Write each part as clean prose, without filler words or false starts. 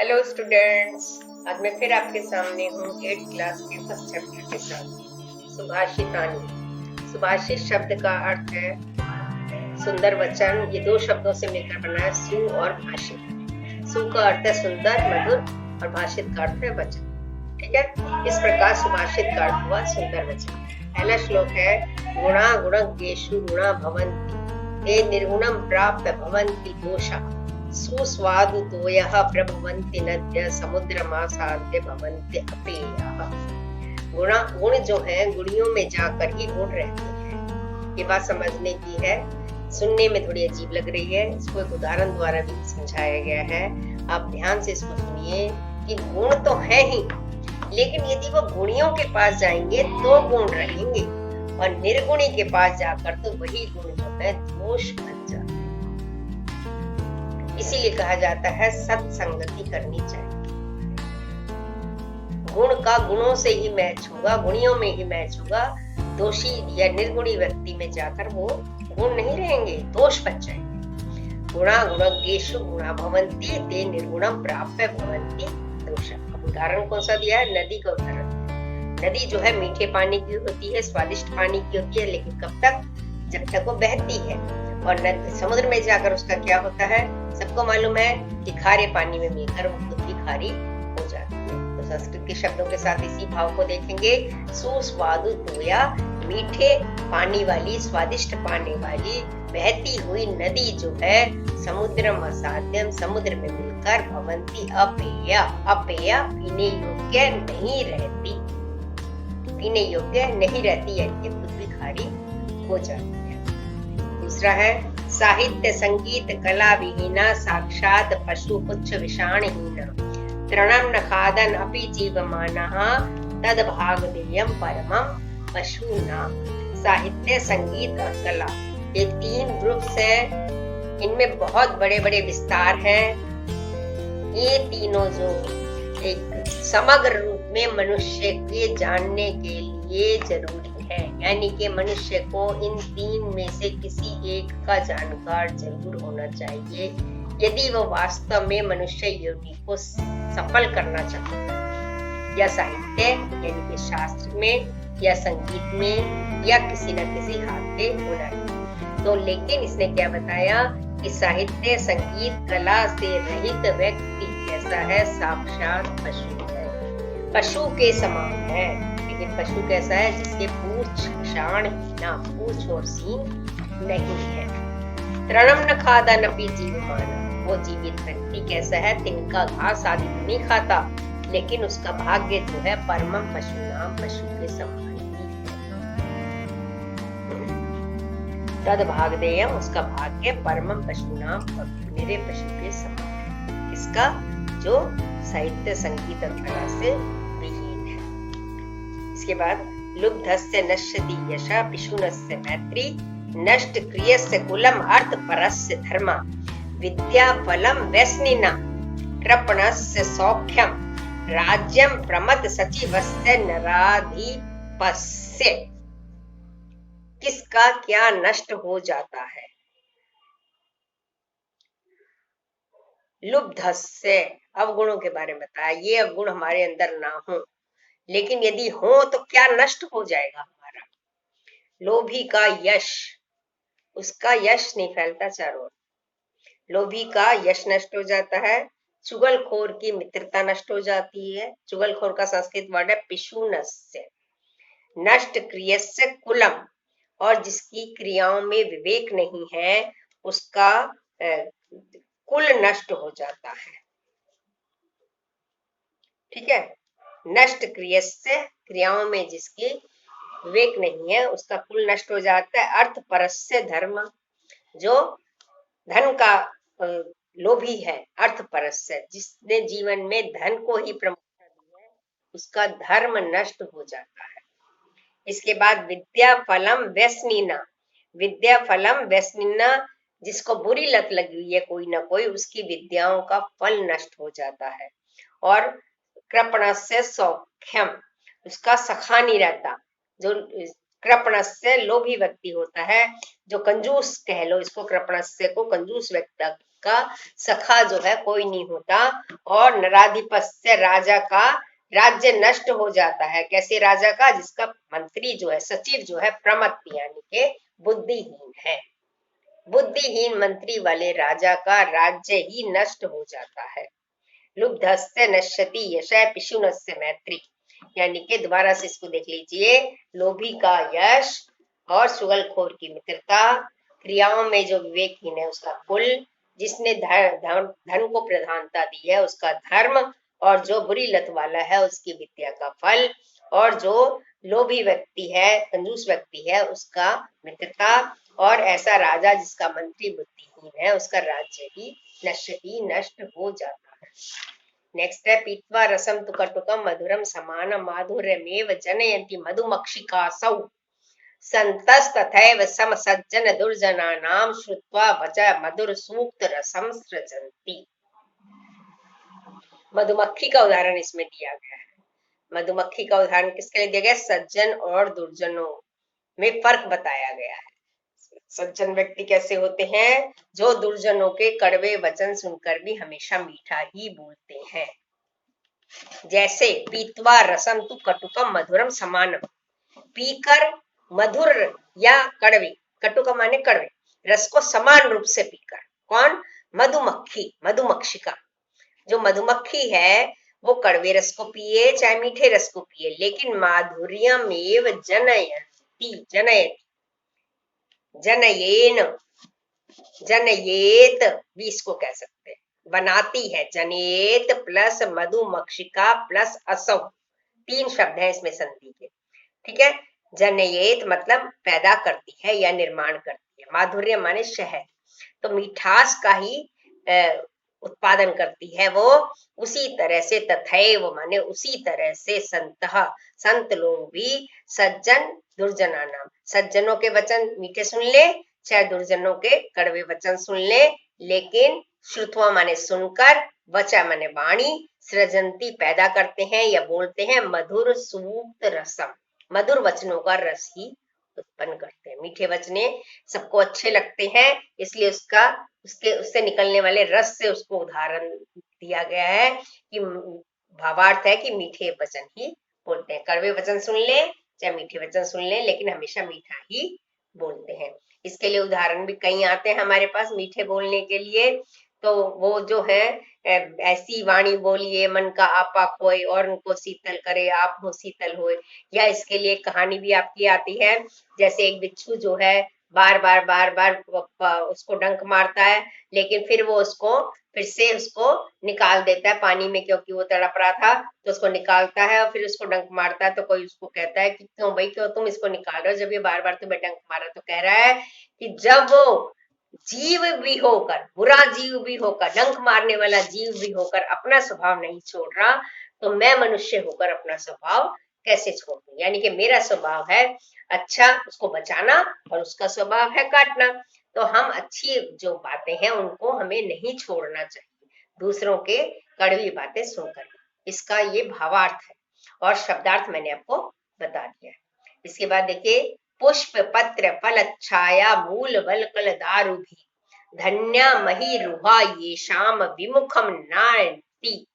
Hello students, आज मैं फिर आपके सामने हूँ 8th क्लास के फर्स्ट चैप्टर के साथ सुभाषितानी। सुभाषित शब्द का अर्थ है सुंदर वचन। ये दो शब्दों से मिलकर बना है, सु और भाषित। सु का अर्थ है सुंदर मधुर और भाषित का अर्थ है वचन। ठीक है, इस प्रकार सुभाषित का अर्थ हुआ सुंदर वचन। पहला श्लोक है गुणा गुणज्ञेषु गुणा भवन्ति ते निर्गुणं प्राप्य भवन्ति दोषा सुस्वादु तोयः प्रभवन्ति नद्य समुद्रमासाद्य भवन्ति अपेयः। गुण जो है गुणियों में जाकर ही गुण रहते हैं। ये बात समझने की है। सुनने में थोड़ी अजीब लग रही है, इसको एक उदाहरण द्वारा भी समझाया गया है। आप ध्यान से इसको सुनिए कि गुण तो है ही, लेकिन यदि वो गुणियों के पास जाएंगे तो गुण रहेंगे और निर्गुणी के पास जाकर तो वही गुण जो है दोष बन जाते हैं। इसीलिए कहा जाता है सत्संगति करनी चाहिए। गुण का गुणों से ही मैच होगा, गुणियों में ही मैच होगा। दोषी या निर्गुणी व्यक्ति में जाकर वो गुण नहीं रहेंगे, दोष बच जाएंगे। गुणा गुणज्ञेषु गुणा भवन्ति ते निर्गुणं प्राप्य भवन्ति दोषा। उदाहरण कौन सा दिया है? नदी का उदाहरण। नदी जो है मीठे पानी की होती है, स्वादिष्ट पानी की होती है, लेकिन कब तक? जब तक वो बहती है। और समुद्र में जाकर उसका क्या होता है? सबको मालूम है कि खारे पानी में मिलकर वो खुद भी खारी हो जाती है। तो संस्कृत के शब्दों के साथ इसी भाव को देखेंगे। सुस्वादु तोया, मीठे पानी वाली, स्वादिष्ट पानी वाली बहती हुई नदी जो है समुद्र मसाद्यम, समुद्र में मिलकर भवन्ति अपेया। अपेया पीने योग्य नहीं रहती, पीने योग्य नहीं रहती, यानी खुद भी खारी हो जाती है। दूसरा है साहित्य संगीत कला विहीना साक्षात पशु पुच्छ विषाणहीना तृणं न खादन अपि जीवमानः तद भागधेयं परमं पशूनां। साहित्य, संगीत और कला, ये तीन ग्रुप्स हैं। इनमें बहुत बड़े बड़े विस्तार हैं। ये तीनों जो एक समग्र रूप में मनुष्य के जानने के लिए जरूरी है, यानी कि मनुष्य को इन तीन में से किसी एक का जानकार जरूर होना चाहिए यदि वो वास्तव में मनुष्य योनि को सफल करना चाहता है। या साहित्य यानी कि शास्त्र में, या संगीत में, या किसी न किसी हाथ के हुनर। तो लेकिन इसने क्या बताया कि साहित्य, संगीत, कला से रहित व्यक्ति कैसा है? साक्षात पशु है, पशु के समान है। लेकिन पशु कैसा है? जिसके पूंछ शाणहीना, पूंछ और सींग नहीं है। तृणं न खादन अपि जीवमानः, वो जीवित व्यक्ति कैसा है? तिनका घास आदि नहीं खाता, लेकिन उसका भाग्य जो है परमं पशूनां, पशु के समान ही है। तद भागधेयं, उसका भाग्य परमं पशूनां, मेरे पशु के समान है। इसका जो साहित्य, संगीत और कला से विहीन है। इसके बाद लुब्धस्य नश्यति यशा पिशुनस्य मैत्री नष्ट क्रियस्य कुलम अर्थ परस्य धर्मा विद्या फलम व्यसनिना कृपणस्य सौख्यम राज्यम प्रमथ सचिवस्य नराधिपस्य। किसका क्या नष्ट हो जाता है? लुब्धस्य, अवगुणों के बारे में बताया। ये अवगुण हमारे अंदर ना हो, लेकिन यदि हो तो क्या नष्ट हो जाएगा हमारा? लोभी का यश, उसका यश नहीं फैलता चारों ओर। लोभी का यश नष्ट हो जाता है। चुगलखोर की मित्रता नष्ट हो जाती है। चुगलखोर का संस्कृत वर्ड है पिशुनस्य। नष्ट क्रियस्य कुलम, और जिसकी क्रियाओं में विवेक नहीं है उसका कुल नष्ट हो जाता है। ठीक है, नष्ट क्रियस्य, क्रियाओं में जिसकी विवेक नहीं है उसका कुल नष्ट हो जाता है। अर्थ परस्य धर्म, जो धन का लोभी है, अर्थ परस्य, जिसने जीवन में धन को ही प्रमुखता दी है, उसका धर्म नष्ट हो जाता है। इसके बाद विद्या फलम व्यसनिना, विद्या फलम व्यसनिना, जिसको बुरी लत लगी हुई है कोई ना कोई, उसकी विद्याओं का फल नष्ट हो जाता है। और कृपणस्य सौख्यम, उसका सखा नहीं रहता। जो कृपणस्य लोभी व्यक्ति होता है, जो कंजूस कह लो इसको, कृपणस्य को कंजूस व्यक्ति का सखा जो है कोई नहीं होता, और नराधिपस्य राजा का राज्य नष्ट हो जाता है। कैसे राजा का? जिसका मंत्री जो है, सचिव जो है प्रमत्त यानी के बुद्धिहीन है। बुद्धिहीन मंत्री वाले राजा का राज्य ही नष्ट हो जाता है। लुब्धस्य नश्यति यशः पिशुनस्य मैत्री, यानी कि दोबारा से इसको देख लीजिए। लोभी का यश और चुगलखोर की मित्रता, क्रियाओं में जो विवेकहीन है उसका कुल, जिसने धन को प्रधानता दी है उसका धर्म, और जो बुरी लत वाला है उसकी विद्या का फल, और जो लोभी व्यक्ति है, कंजूस व्यक्ति है, उसका मित्रता, और ऐसा राजा जिसका मंत्री बुद्धिहीन है उसका राज्य ही नष्ट हो जाता है। नेक्स्ट है पीत्वा रसम तु कटुकम मधुरम समान माधुर्यमेव जनयन्ति मधुमक्षिकासौ संतस्तथैव सम सज्जन दुर्जनानां श्रुत्वा वच मधुर सूक्त रसम सृजन्ति। मधुमक्खी का उदाहरण इसमें दिया गया है। मधुमक्खी का उदाहरण किसके लिए दिया गया? सज्जन और दुर्जनों में फर्क बताया गया है। सज्जन व्यक्ति कैसे होते हैं? जो दुर्जनों के कड़वे वचन सुनकर भी हमेशा मीठा ही बोलते हैं। जैसे पीत्वा रसम तु कटुकम मधुरम समानम, पीकर मधुर या कड़वे, कटुक माने कड़वे, रस को समान रूप से पीकर। कौन? मधुमक्खी, मधुमक्षिका। जो मधुमक्खी है वो कड़वे रस को पिए चाहे मीठे रस को पिए, लेकिन माधुर्यमेव जनयति, जनयति, जनयेन, जनयेत भी इसको कह सकते हैं, बनाती है। जनेत प्लस मधुमक्षिका प्लस असौ, 3 शब्द है इसमें संधि के। ठीक है, जनयेत मतलब पैदा करती है या निर्माण करती है। माधुर्य माने शहद, तो मिठास का ही उत्पादन करती है वो। उसी तरह से तथैव माने उसी तरह से संतः, संत लोग भी सज्जन दुर्जना नाम, सज्जनों के वचन मीठे सुन ले चाहे दुर्जनों के कड़वे वचन सुन ले, लेकिन श्रुत्वा माने सुनकर, वचा माने वाणी, सृजंती पैदा करते हैं या बोलते हैं, मधुर सूक्त रसम, मधुर वचनों का रस ही उत्पन्न करते हैं। मीठे वचने सबको अच्छे लगते हैं, इसलिए उससे निकलने वाले रस से उसको उदाहरण दिया गया है कि भावार्थ है कि मीठे वचन ही बोलते हैं। कड़वे वचन सुन ले चाहे मीठे वचन सुन ले, लेकिन हमेशा मीठा ही बोलते हैं। इसके लिए उदाहरण भी कई आते हैं हमारे पास मीठे बोलने के लिए। तो वो जो है ऐसी वाणी बोलिए मन का आपा खोए और उनको शीतल करे आप हो शीतल होए। या इसके लिए कहानी भी आपकी आती है, जैसे एक बिच्छू जो है बार बार उसको डंक मारता है, लेकिन फिर वो फिर से उसको निकाल देता है पानी में, क्योंकि वो तड़प रहा था तो उसको निकालता है और फिर उसको डंक मारता है। तो कोई उसको कहता है कि क्यों भाई, क्यों तुम इसको निकाल रहे हो जब ये बार बार तुम्हें डंक मारा? तो कह रहा है कि जब वो जीव भी होकर, बुरा जीव भी होकर, डंक मारने वाला जीव भी होकर अपना स्वभाव नहीं छोड़ रहा, तो मैं मनुष्य होकर अपना स्वभाव कैसे छोड़ दूं? यानी कि मेरा स्वभाव है अच्छा, उसको बचाना, और उसका स्वभाव है काटना। तो हम अच्छी जो बातें हैं उनको हमें नहीं छोड़ना चाहिए दूसरों के कड़वी बातें सुनकर। इसका ये भावार्थ है, और शब्दार्थ मैंने आपको बता दिया है। इसके बाद देखिए, पुष्प पत्र फल छाया मूल वलकल दारु भी धन्या मही रुहा ये शाम विमुखम नांति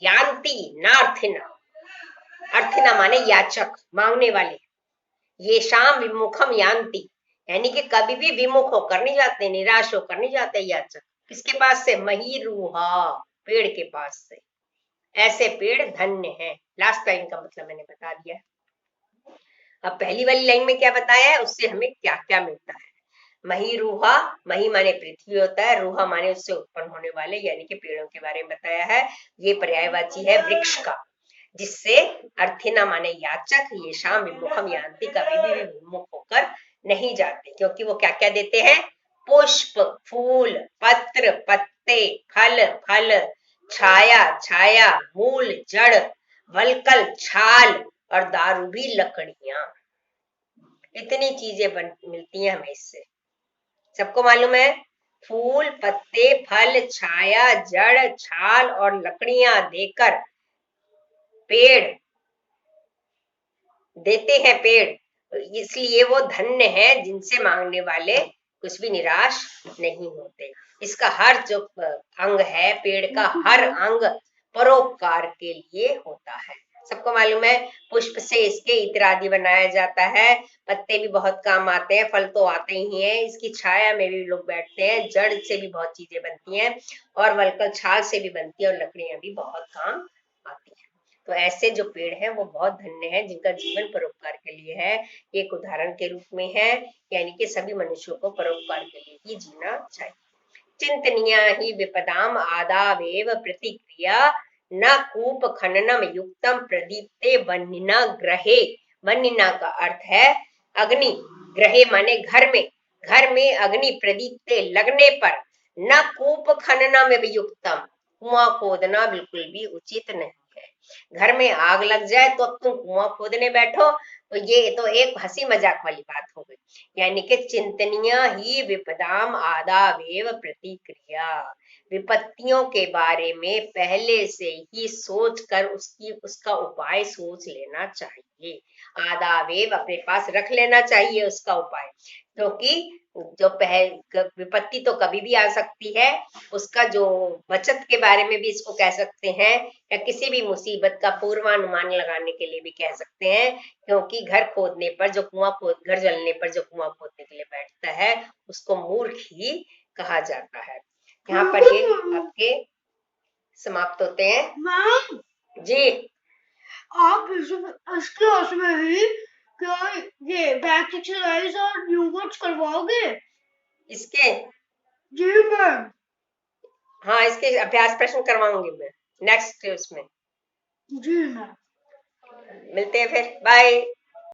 यान्ति नार्थिना। अर्थिना माने याचक, मांगने वाले। ये शाम विमुखम यान्ति यानी कि कभी भी विमुख होकर नहीं जाते, निराश होकर नहीं जाते याचक। किसके पास से? मही रुहा, पेड़ के पास से। ऐसे पेड़ धन्य हैं। लास्ट लाइन का मतलब मैंने बता दिया। अब पहली वाली लाइन में क्या बताया है, उससे हमें क्या क्या मिलता है। मही रूहा, मही माने पृथ्वी होता है, रूहा माने उससे उत्पन्न होने वाले यानी कि पेड़ों के बारे में बताया है। ये पर्यायवाची है वृक्ष का, जिससे अर्थिना माने याचक, ये शाम विमुखम यान्ति कभी भी विमुख होकर नहीं जाते, क्योंकि वो क्या क्या देते हैं? पुष्प, फूल, पत्र, पत्ते, फल, फल, छाया, छाया, मूल, जड़, वलकल, छाल, और दारू भी लकड़ियां। इतनी चीजें मिलती हैं हमें इससे। सबको मालूम है, फूल, पत्ते, फल, छाया, जड़, छाल और लकड़ियां देकर पेड़ देते हैं पेड़, इसलिए वो धन्य है जिनसे मांगने वाले कुछ भी निराश नहीं होते। इसका हर जो अंग है, पेड़ का हर अंग परोपकार के लिए होता है। सबको मालूम है पुष्प से इसके इत्र आदि बनाया जाता है, पत्ते भी बहुत काम आते हैं, फल तो आते ही हैं, इसकी छाया में भी लोग बैठते हैं, जड़ से भी बहुत चीजें बनती हैं और वलकल छाल से भी बनती है और लकड़ियां भी बहुत काम आती हैं। तो ऐसे जो पेड़ हैं वो बहुत धन्य हैं जिनका जीवन परोपकार के लिए है। एक उदाहरण के रूप में है, यानी कि सभी मनुष्यों को परोपकार के लिए ही जीना चाहिए। चिंतनीया ही विपदाम आदावेव प्रतिक्रिया न कूप खननम युक्तम प्रदीप्ते वन्निना ग्रहे। वन्निना का अर्थ है अग्नि, ग्रहे माने घर में अग्नि प्रदीप्ते लगने पर न कूप खननम युक्तम, कुआं खोदना बिल्कुल भी उचित नहीं है। घर में आग लग जाए तो अब तुम कुआं खोदने बैठो, तो ये तो एक हंसी मजाक वाली बात हो गई। यानी कि चिंतनीय ही विपदाम आदावेव प्रतिक्रिया, विपत्तियों के बारे में पहले से ही सोचकर उसका उपाय सोच लेना चाहिए। आदावेव अपने पास रख लेना चाहिए उसका उपाय, क्योंकि जो विपत्ति तो कभी भी आ सकती है, उसका जो बचत के बारे में भी इसको कह सकते हैं, या किसी भी मुसीबत का पूर्वानुमान लगाने के लिए भी कह सकते हैं, क्योंकि घर जलने पर जो कुआं खोदने के लिए बैठता है उसको मूर्ख ही कहा जाता है। यहाँ पर ये आपके समाप्त होते हैं। मैम जी आप इसके उसमें भी क्या ये बैक एक्सरसाइज और न्यू वर्ड्स करवाओगे? इसके जी मैम। हाँ, इसके अभ्यास प्रश्न करवाऊंगी मैं नेक्स्ट उसमें। जी मैम। मिलते हैं फिर, बाय।